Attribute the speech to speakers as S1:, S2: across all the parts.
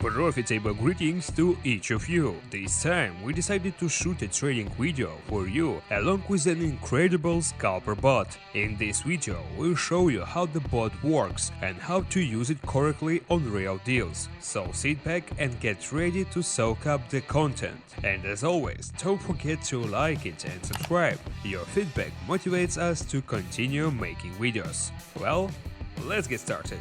S1: Profitable greetings to each of you. This time we decided to shoot a trading video for you along with an incredible scalper bot. In this video we'll show you how the bot works and how to use it correctly on real deals. So sit back and get ready to soak up the content. And as always, don't forget to like it and subscribe. Your feedback motivates us to continue making videos. Well, let's get started.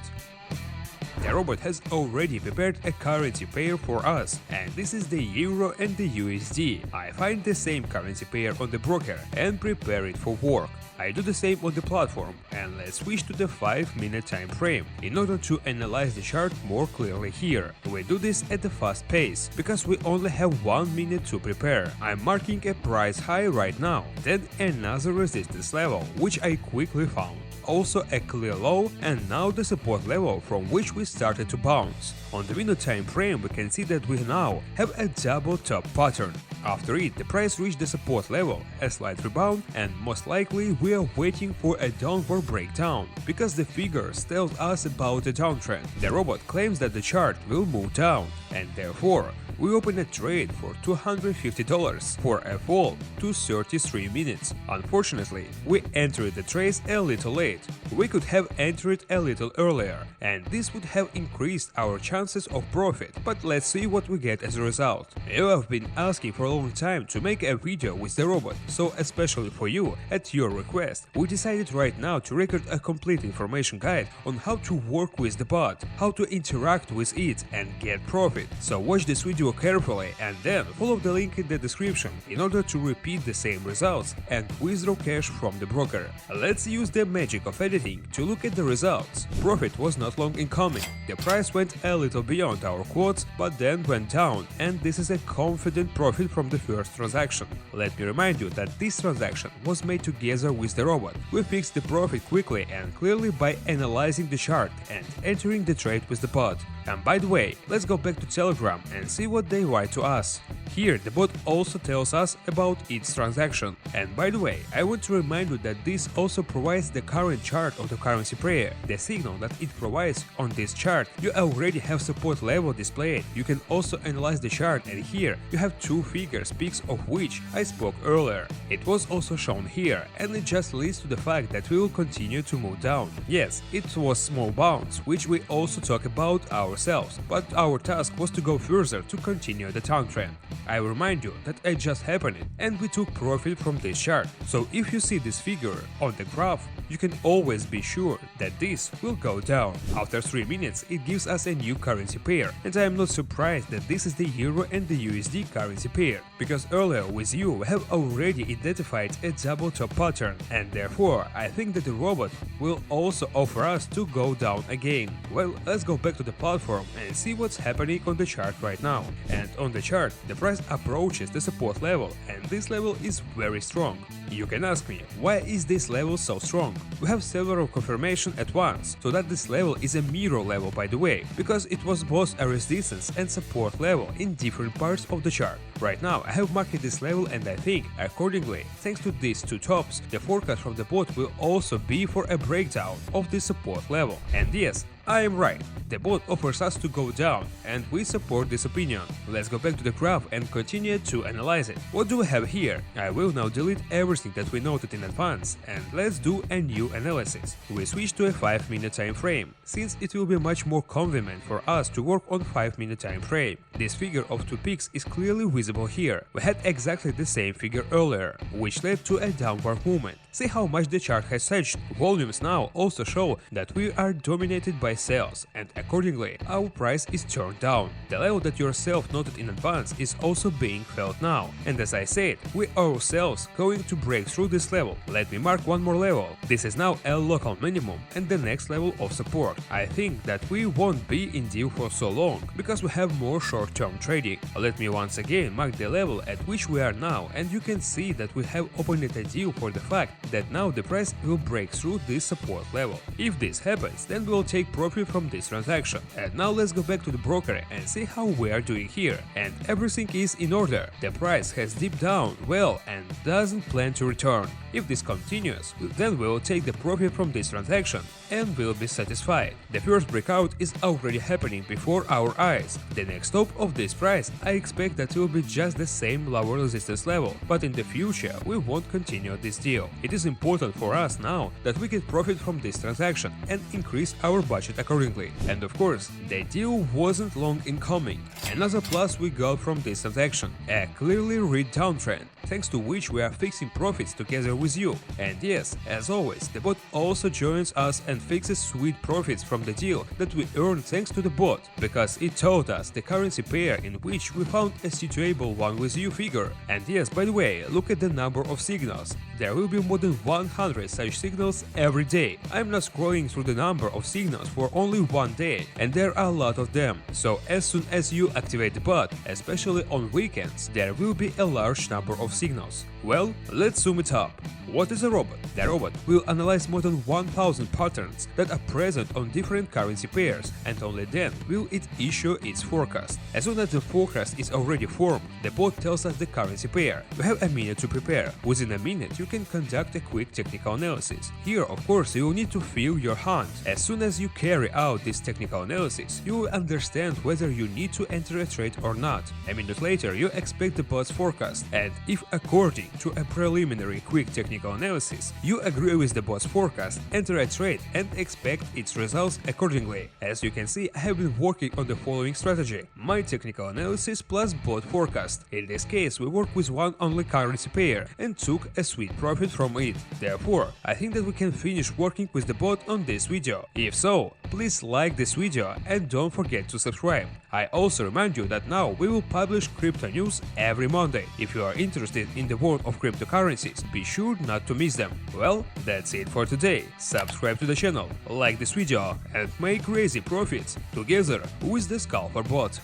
S1: The robot has already prepared a currency pair for us, and this is the Euro and the USD. I find the same currency pair on the broker and prepare it for work. I do the same on the platform, and let's switch to the 5-minute time frame in order to analyze the chart more clearly here. We do this at a fast pace, because we only have 1 minute to prepare. I'm marking a price high right now, then another resistance level, which I quickly found. Also a clear low, and now the support level from which we started to bounce. On the minute time frame we can see that we now have a double top pattern. After it the price reached the support level, a slight rebound, and most likely we are waiting for a downward breakdown, because the figures tell us about a downtrend. The robot claims that the chart will move down, and therefore we open a trade for $250 for a fall to 33 minutes. Unfortunately, we entered the trade a little late. We could have entered a little earlier, and this would have increased our chances of profit, but let's see what we get as a result. You have been asking for a long time to make a video with the robot, so especially for you, at your request, we decided right now to record a complete information guide on how to work with the bot, how to interact with it and get profit. So watch this video carefully and then follow the link in the description in order to repeat the same results and withdraw cash from the broker. Let's use the magic of editing to look at the results. Profit was not long in coming. The price went a little beyond our quotes, but then went down, and this is a confident profit from the first transaction. Let me remind you that this transaction was made together with the robot. We fixed the profit quickly and clearly by analyzing the chart and entering the trade with the bot. And by the way, let's go back to Telegram and see what they write to us. Here the bot also tells us about its transaction. And by the way, I want to remind you that this also provides the current chart of the currency pair. The signal that it provides on this chart, you already have support level displayed. You can also analyze the chart, and here you have two figures, peaks of which I spoke earlier. It was also shown here, and it just leads to the fact that we will continue to move down. Yes, it was small bounce, which we also talk about ourselves, but our task was to go further to continue the downtrend. I remind you that it just happened and we took profit from this chart. So if you see this figure on the graph, you can always be sure that this will go down. After 3 minutes it gives us a new currency pair, and I am not surprised that this is the Euro and the USD currency pair, because earlier with you we have already identified a double top pattern, and therefore I think that the robot will also offer us to go down again. Well, let's go back to the platform and see what's happening on the chart right now. And on the chart the price approaches the support level, and this level is very strong. You can ask me, why is this level so strong? We have several confirmations at once, so that this level is a mirror level, by the way, because it was both a resistance and support level in different parts of the chart. Right now I have marked this level, and I think, accordingly, thanks to these two tops, the forecast from the bot will also be for a breakdown of the support level. And yes, I am right, the bot offers us to go down, and we support this opinion. Let's go back to the graph and continue to analyze it. What do we have here? I will now delete everything that we noted in advance, and let's do a new analysis. We switch to a 5-minute time frame, since it will be much more convenient for us to work on 5-minute time frame. This figure of two peaks is clearly visible here. We had exactly the same figure earlier, which led to a downward movement. See how much the chart has edged. Volumes now also show that we are dominated by sales, and accordingly our price is turned down. The level that yourself noted in advance is also being felt now, and as I said, we ourselves going to break through this level. Let me mark one more level. This is now a local minimum and the next level of support. I think that we won't be in deal for so long, because we have more short-term trading. Let me once again mark the level at which we are now, and you can see that we have opened a deal for the fact that now the price will break through this support level. If this happens, then we will take profit profit from this transaction. And now let's go back to the broker and see how we are doing here. And everything is in order. The price has dipped down well and doesn't plan to return. If this continues, then we will take the profit from this transaction and will be satisfied. The first breakout is already happening before our eyes. The next stop of this price, I expect that it will be just the same lower resistance level, but in the future we won't continue this deal. It is important for us now that we get profit from this transaction and increase our budget accordingly. And of course, the deal wasn't long in coming. Another plus we got from this transaction, a clearly read downtrend, thanks to which we are fixing profits together with you. And yes, as always, the bot also joins us and fixes sweet profits from the deal that we earned thanks to the bot, because it taught us the currency pair in which we found a suitable one with you figure. And yes, by the way, look at the number of signals. There will be more than 100 such signals every day. I'm not scrolling through the number of signals for only one day, and there are a lot of them. So as soon as you activate the bot, especially on weekends, there will be a large number of signals. Well, let's zoom it up. What is a robot? The robot will analyze more than 1000 patterns that are present on different currency pairs, and only then will it issue its forecast. As soon as the forecast is already formed, the bot tells us the currency pair. You have a minute to prepare. Within a minute, you can conduct a quick technical analysis. Here, of course, you will need to feel your hand. As soon as you carry out this technical analysis, you will understand whether you need to enter a trade or not. A minute later, you expect the bot's forecast, and if according to a preliminary quick technical analysis, you agree with the bot's forecast, enter a trade and expect its results accordingly. As you can see, I have been working on the following strategy: my technical analysis plus bot forecast. In this case, we worked with one only currency pair and took a sweet profit from it. Therefore, I think that we can finish working with the bot on this video. If so, please like this video and don't forget to subscribe. I also remind you that now we will publish crypto news every Monday. If you are interested in the world of cryptocurrencies, be sure not to miss them. Well, that's it for today. Subscribe to the channel, like this video and make crazy profits together with the Scalper bot.